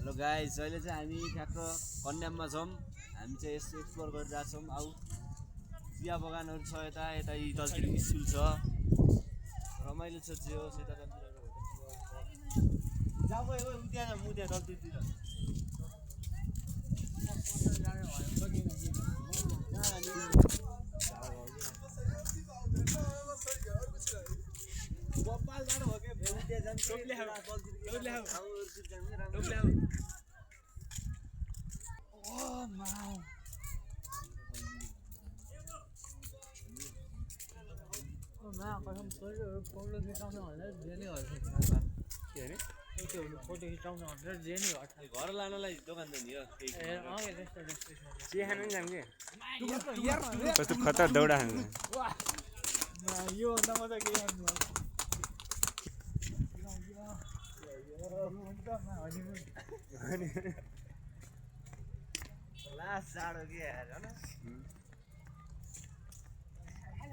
Hello guys, अहिले चाहिँ हामी ठ्याक्क कन्याममा छौँ। हामी चाहिँ यस्तो एक्सप्लोर गरिरहेको छौँ। आउ चिया बगानहरू छ, यता यता तलतिर स्कुल छ, रमाइलो छ। जे होस् यता जा गयो उद्यान मुद्या तलतिर गोपाल जानु हो के उद्या जान्छ टोपले हाउ टोपले हाउ टोपले हाउ ओ माउ ओ मा कसम पौलो खिचाउन भनेर जेनी हर्छ के अरे त्यो फोटो खिचाउन भनेर जेनी हर्छ घर लानलाई दोकान त नि हो ए अ रेस्टुरेन्ट चिया खान नि जाम के कस्तो खतर दौडा खान्छ यो भन्दा मजा के गर्नु लास्ट जाडो के यार हैन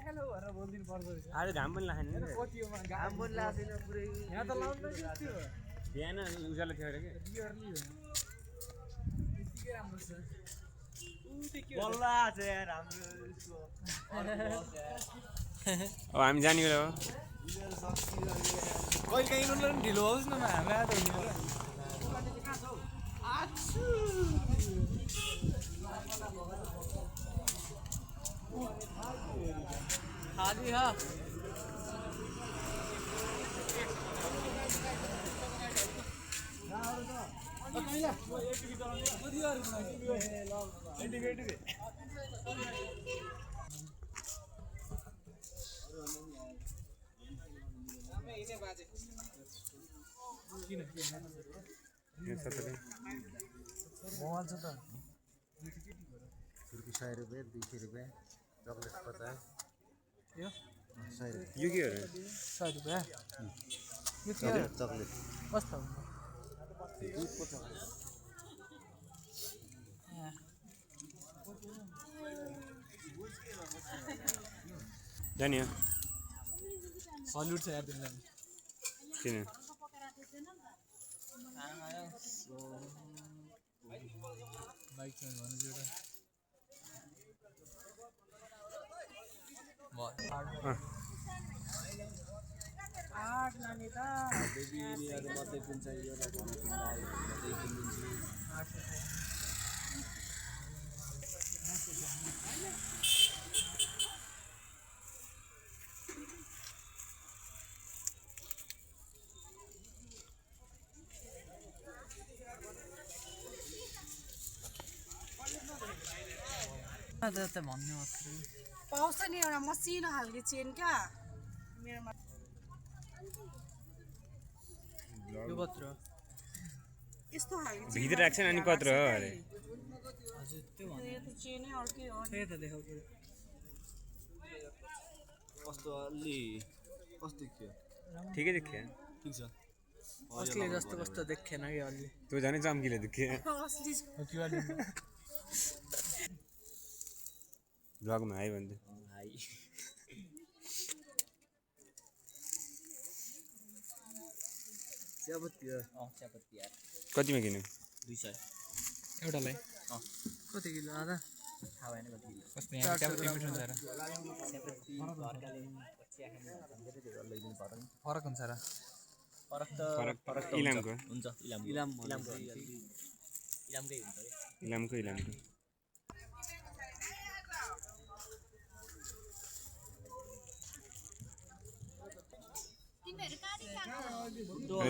हेलो भनेर बोल्दिनु पर्छ अरे घाम पनि लाग्दैन नि कतिमा घाम पनि लाग्दैन पुरै यहाँ त लाउनु नि त्यो बिहान उज्यालो थियो अरे के रियरली हो यतिकै राम्रो छ बल्ला छ यार हाम्रो यसको अब हामी जाने बेला हो कहिले काहीँ उनीहरू पनि ढिलो होस् न हामी आएर हुने खाली हाँ ₹100 ₹200 चॉकलेट 50 यो 100 यो के हो रे ₹100 यो के हो चॉकलेट कस्तो दूध को चॉकलेट जानियो सल्युट छ यार तिमीलाई किन बाइक चाहिँ भन्नु एउटा आठ नानी त बेबी यिनीहरू मात्रै किन्छ यो त भन्नु आयो मात्रै किनिदिन्छु त भन्नु पाउँछ नि एउटा मसिनो खालको चेन क्या मेरोमा यो कत्रो यस्तो खालको भित्र राख्छ नि अनि कत्रो हो अरे हजुर त्यो यो त चेनै अर्कै हो त्यही त देखाउ कस्तो अलि कस्तो थियो ठिकै देखियो ठिक छ असली जस्तो कस्तो देखेन कि अलि त्यो झनै चम्किलो देखियो असली ब्लगमा हाई भन्दै हाई चियापत्ती चियापत्ती यार कतिमा किन्यो 200 एउटालाई कति किलो आधा थाहा भएन कति किलो कस्तो यहाँ चियापत्ती मिठो हुन्छ र चियापत्ती घरकाले चिया खाने धेरै धेरै लैदिनु पर्यो नि फरक हुन्छ र फरक त इलामको हुन्छ इलामकै हुन्छ रे इलामको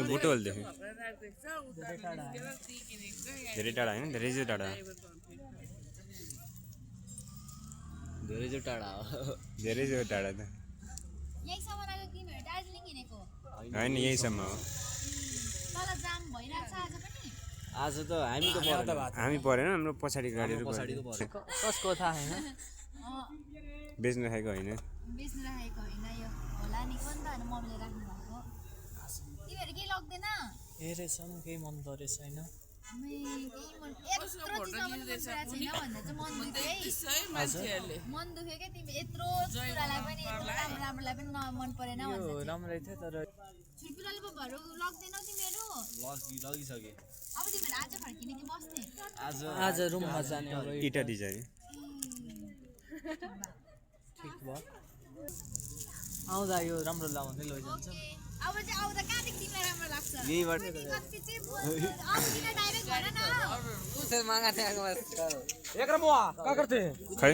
बुटो हल देख्यो धेरै टाढा होइन धेरै चाहिँ टाढा धेरै चाहिँ टाढा हो धेरै चाहिँ टाढा त यहीँसम्म आएको किनभने दार्जिलिङ हिँडेको होइन यहीँसम्म हो तल जाम भइरहेछ आज पनि आज त हामी त हामी परेन हाम्रो पछाडि गाडीहरू पछाडिको पऱ्यो कसको थाहा छैन बेच्नु राखेको होइन बेच्नु राखेको होइन यो होला नि को नि त होइन मम्मीले राख्नु भएको तिमीहरू केही लाग्दैन ए रहेछ केही मन परेछ होइन यत्रो चिजमा पनि मन परेको छैन भन्दा चाहिँ मन दुख्यो मन दुख्यो क्या तिमी यत्रो कुरालाई पनि यत्रो राम्रोलाई पनि मन परेन भन्छ राम्रै थियो तर छुर्पिलाले पो भएर लग्दैनौ तिमीहरू लगिसके अब तिमीहरू आज आज रुममा जाने अब इटली चाहिँ ठिक भयो आउँदा यो राम्रो लाउँदै लैजान्छ अब चाहिँ आउँदा कहाँदेखि तिमीलाई राम्रो लाग्छ यहीबाट कति चाहिँ किन डाइरेक्ट भन न खै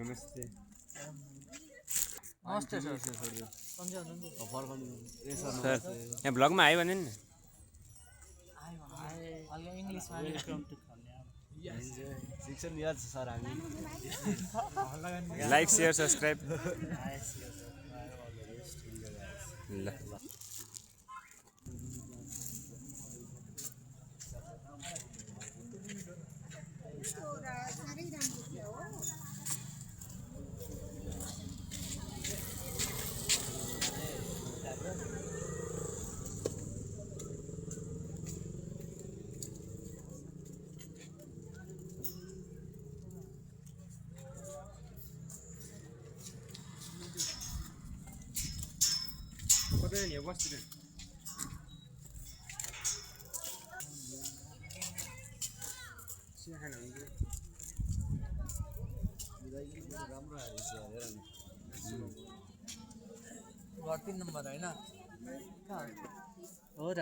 नमस्ते नमस्ते सर सन्जय हुनुहुन्छ सर यहाँ ब्लगमा आयो भने नि अलि इङ्ग्लिसमा लाइक सेयर सब्सक्राइब ल कतै नि बस्दिन चिया खान हुन्छ घर 3 नम्बर होइन हो र